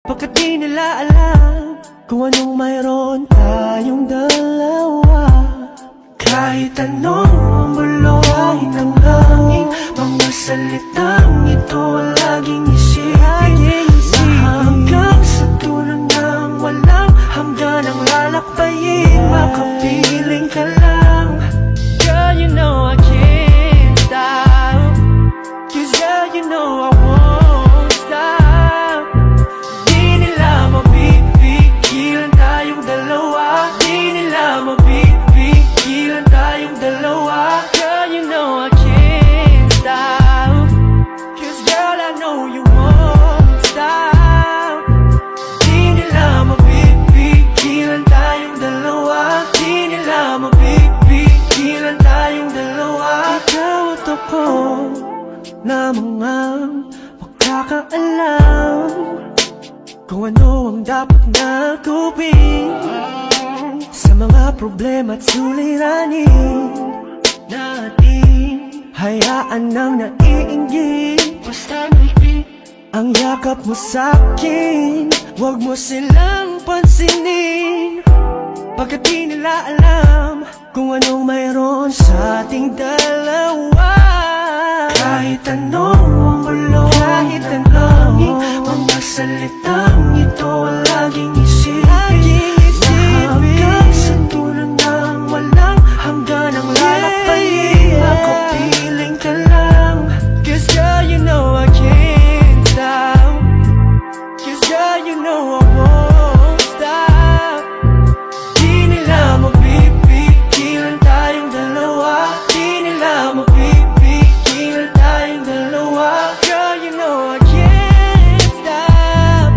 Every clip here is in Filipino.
Pagkat di nila alam kung anong mayroon tayong dalawa. Kahit anong bulong, kahit ang hangin, mga salitang ito ang laging isipin, na hanggang sa dulo ng walang hanggan ang lalakbayin, makapiling ka lang. Girl, you know I can't stop, 'cause girl, you know I won't stop. Di nila mapipigilan tayong dalawa, di nila mapipigilan tayong dalawa. Girl, you know I can't stop, 'cause girl, I know you won't stop. Di nila mapipigilan tayong dalawa, di nila mapipigilan tayong dalawa. Ikaw at ako na mga makakaalam kung ano ang dapat na gawin sa mga problema at suliranin natin. Hayaan nang naiinggit, basta ngiti ang yakap mo sa'kin, huwag mo silang pansinin. Pagkat di nila alam kung anong mayroon sa ating dalawa. Kahit anong bulong, kahit anong mga salitang ito ang laging isipin, na hanggang sa dulo ng walang hanggan ang lalakbayin, makapiling ka lang. 'Cause girl, you know I can't stop, 'cause girl, you know I won't stop. Di nila mapipigilan tayong dalawa, di nila mapipigilan tayong dalawa. Girl, you know I can't stop,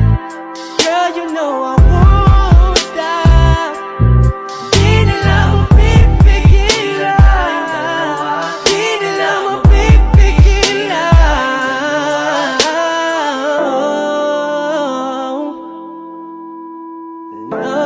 girl, you know I won't stop. Di nila mapipigilan, di nila mapipigilan. No.